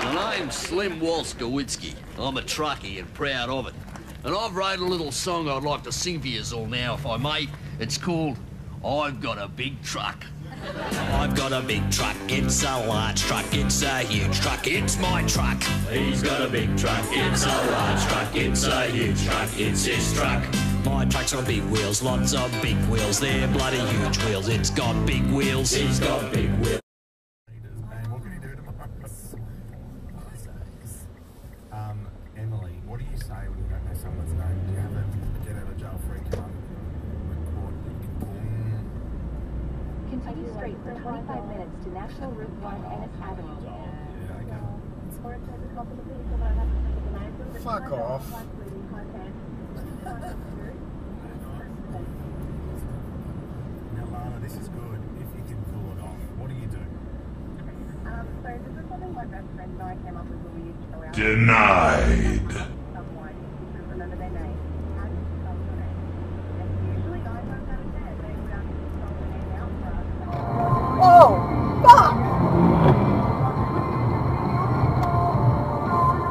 My name's Slim Walskowitsky. I'm a truckie and proud of it. And I've wrote a little song I'd like to sing for yous all now, if I may. It's called I've Got a Big Truck. I've got a big truck, it's a large truck, it's a huge truck, it's my truck. He's got a big truck, it's a large truck, it's a huge truck, it's his truck. My truck's on big wheels, lots of big wheels, they're bloody huge wheels, it's got big wheels, he's got big wheels. What can you do tomorrow? Emily, what do you say when you don't know someone's name? Do you have a get out of jail free card? Continue straight for 25 minutes to National Route 1 Ennis Avenue. Yeah, okay. Fuck off. Now, Lana, this is good. If you can pull it off, what do you do? So this is something my best friend and I came up with a week around. Denied. Someone who could remember their name. How do you spell your name? And usually 9 times out of 10, they would spell their name out for us. Oh, fuck!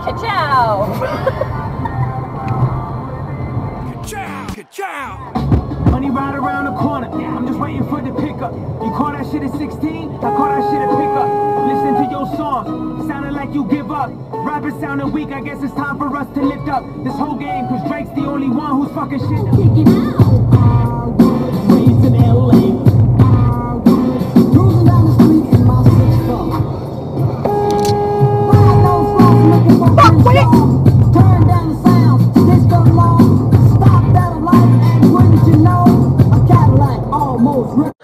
Ka-chow! Ka-chow! Ka-chow! Money right around the corner, I'm just waiting for the pickup. You call that shit at 16, I call that shit a pickup. Listen to your songs, sounding like you give up. Rappers sounding weak, I guess it's time for us to lift up this whole game, cause Drake's the only one who's fucking shit. Kick it out! Raised in LA. Cruising down the street in my 6-4. Ride those roads looking for turn down the sound, this the long. Stop that light and wouldn't you know, a Cadillac almost ripped.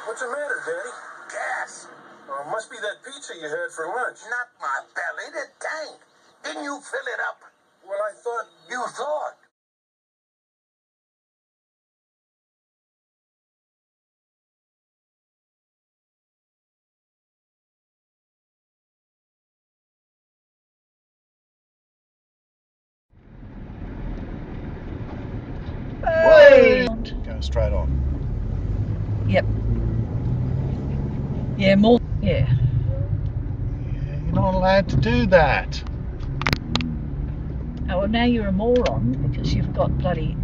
What's the matter, Daddy? Gas. Oh, it must be that pizza you had for lunch. Not my belly, the tank. Didn't you fill it up? Well, I thought... You thought. Go straight on. Yep. Yeah, more. Yeah. You're not allowed to do that. Oh, well, now you're a moron because you've got bloody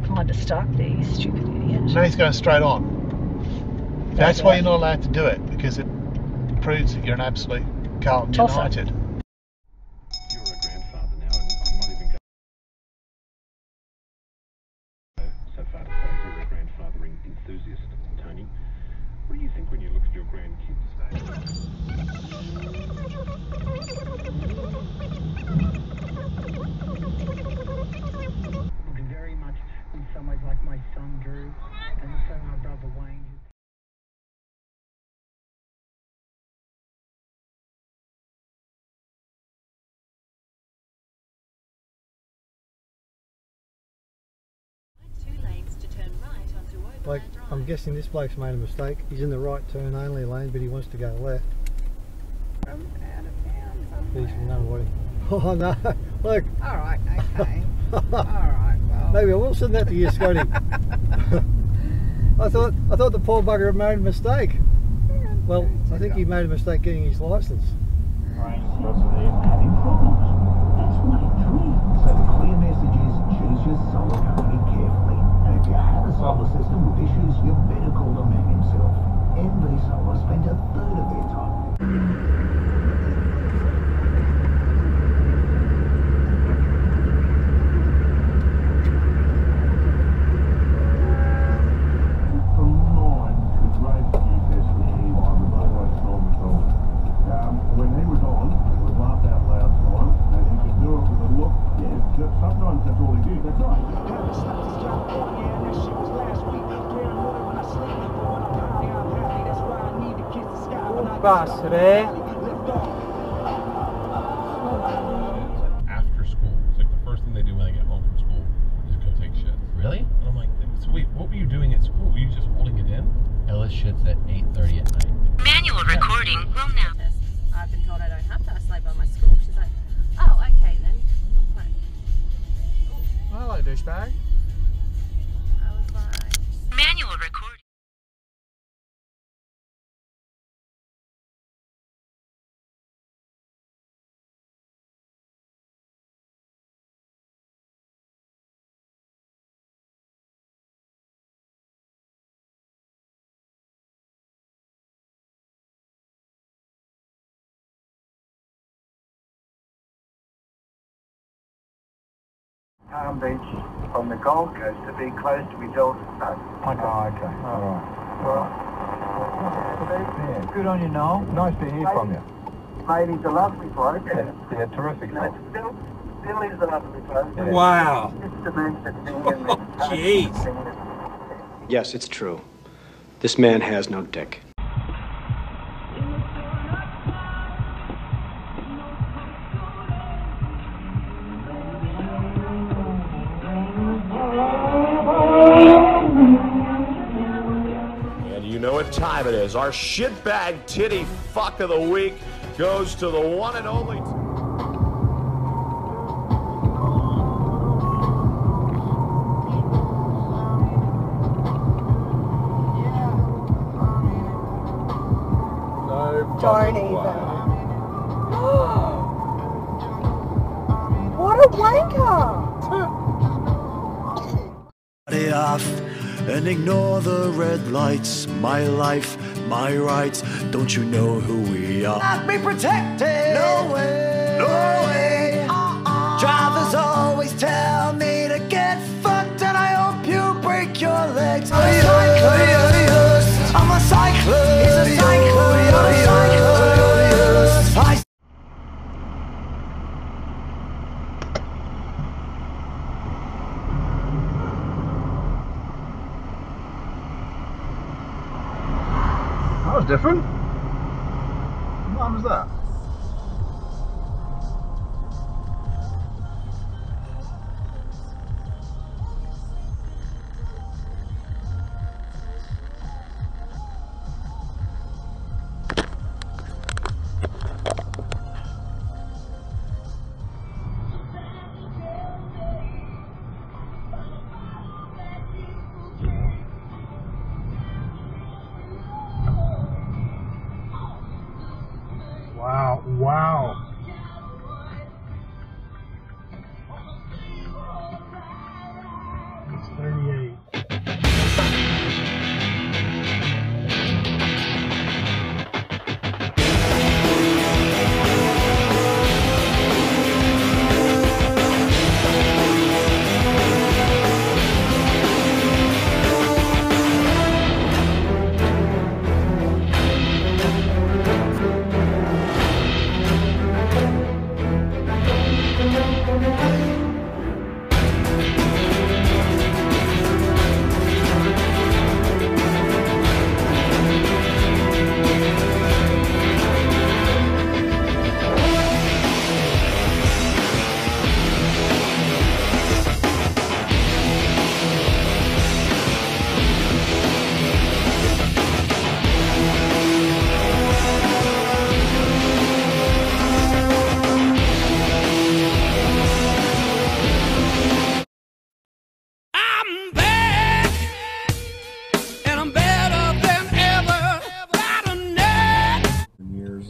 kind of stuck there, you stupid idiot. No, he's going straight on. That's why you're not allowed to do it, because it proves that you're an absolute Carlton United. You're a grandfather now, and I'm not even going so far to say you're a grandfathering enthusiast, Tony. What do you think when you look at your grandkids? Looking very much in some ways like my son Drew, and also my brother Wayne. Like, I'm guessing this bloke's made a mistake. He's in the right turn only lane, but he wants to go left. From out of town somewhere. He's from Nunawading. Oh no, look. Alright, okay. Alright, well. Maybe I will send that to you, Scotty. I thought the poor bugger had made a mistake. Yeah, well, I think he made a mistake getting his licence. Having problems? That's not a dream. So the clear message is choose your solar company carefully. And if you have a solar system with issues, you better call the man himself. NV Solar spent a third of their time. When he was on, it was laughed out loud time, and he could do it with a look. Yeah, sometimes that's all he did. That's right. After school, it's like the first thing they do when they get home from school is go take shit. Really? And I'm like, so wait, what were you doing at school? Were you just holding it in? Ellis shits at 8:30 at night. Manual recording will now. I've been told I don't have to isolate by my school. She's like, oh, okay then. I'm fine. Hello, douchebag. I was like, manual recording. Palm Beach from the Gold Coast to be close to his eldest son. Okay. Oh, okay. All right. Well, Yeah, good on you, Noel. Nice to hear from you. mate, he's a lovely bloke. Yeah, terrific. No, still is a lovely bloke. Yeah. Wow. It's the mental thing and Oh, jeez. Yes, it's true. This man has no dick. And you know what time it is. Our shitbag titty fuck of the week goes to the one and only... Don't even. What a wanker! Off and ignore the red lights. My life, my rights. Don't you know who we are? Not be protected. No way. No way. Drivers always tell me to get fucked, and I hope you break your legs. I'm a cyclist. I'm a cyclist. He's a cyclist. I'm a cyclist. That was different. What was that? Wow, wow. It's 38.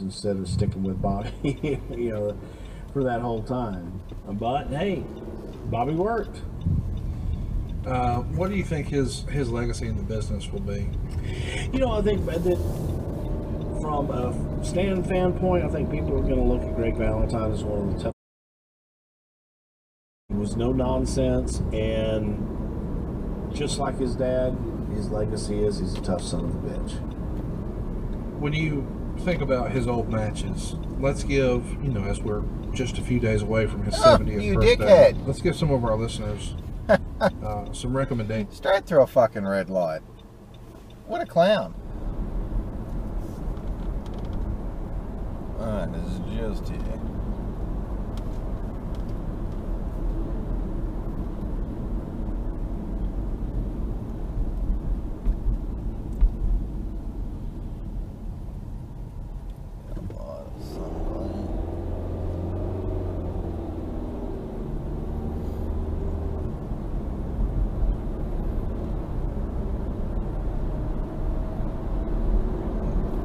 Instead of sticking with Bobby, you know, for that whole time. But hey, Bobby worked. What do you think his legacy in the business will be? You know, I think that from a fan point, I think people are going to look at Greg Valentine as one of the tough. He was no nonsense, and just like his dad, his legacy is he's a tough son of a bitch. When you think about his old matches, let's give, you know, as we're just a few days away from his 70th you birthday, dickhead. Let's give some of our listeners some recommendations. Straight through a fucking red light. What a clown. Alright, this is just here.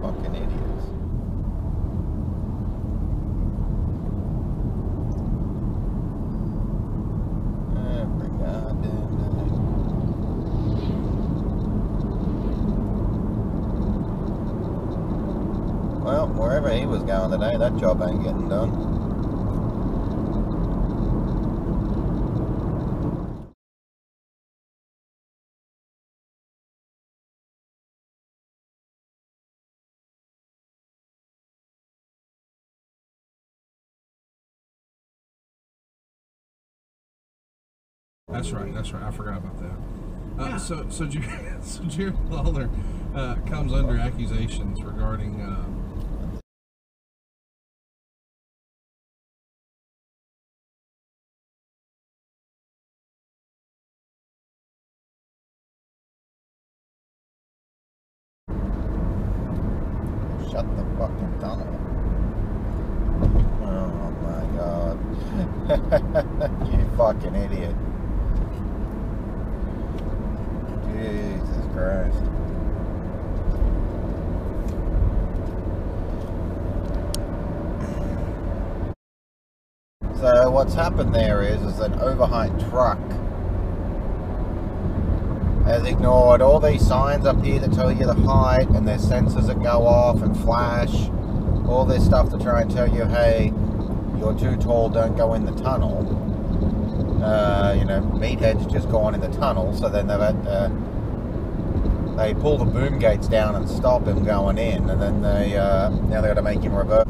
Fucking idiots. Every goddamn day. Well, wherever he was going today, that job ain't getting done. That's right. I forgot about that. So Jared Lawler comes under accusations regarding shut the fucking tunnel. Oh my god. You fucking idiot. Jesus Christ. So what's happened there is an overhyped truck has ignored all these signs up here that tell you the height, and there's sensors that go off and flash, all this stuff to try and tell you, hey, you're too tall, don't go in the tunnel. You know, meathead's just gone in the tunnel, so then they pull the boom gates down and stop him going in, and then now they got to make him reverse.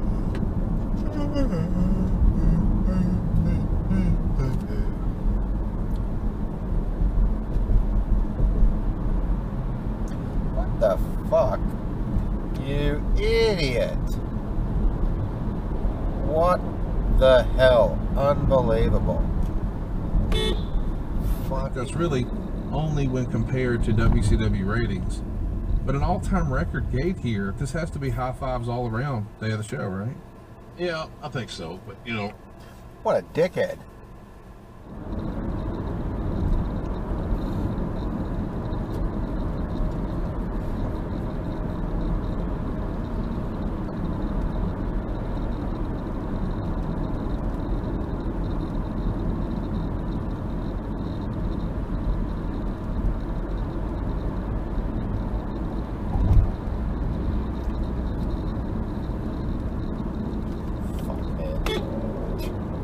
What the fuck? You idiot! What the hell? Unbelievable. fuck. That's really only when compared to WCW ratings. But an all-time record gate here, this has to be high fives all around day of the show, right? Yeah, I think so. But, you know. What a dickhead.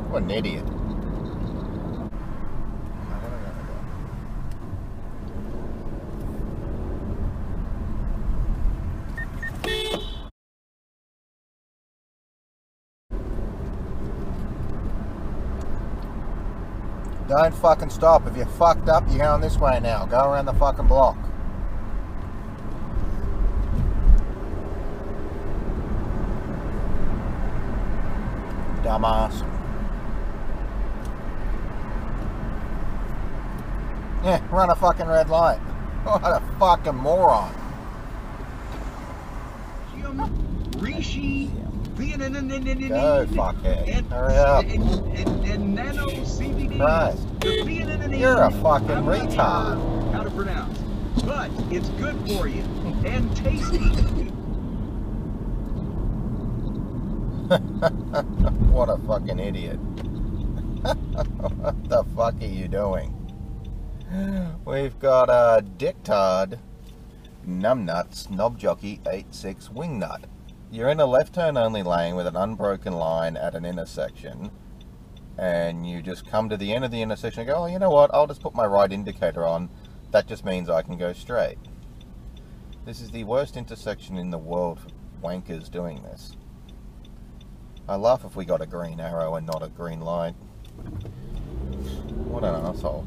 What an idiot. Don't fucking stop. If you're fucked up, you're going this way now. Go around the fucking block. Dumbass. Yeah, run a fucking red light. What a fucking moron. Rishi, go fuckhead. Hurry up. And nano CBD. Christ. You're a fucking retard. How to pronounce. But it's good for you and tasty. What a fucking idiot. What the fuck are you doing? We've got a dictard, numbnuts, knob jockey, 86 wingnut. You're in a left turn only lane with an unbroken line at an intersection, and you just come to the end of the intersection and go, oh, you know what, I'll just put my right indicator on. That just means I can go straight. This is the worst intersection in the world for wankers doing this. I laugh if we got a green arrow and not a green light. What an asshole.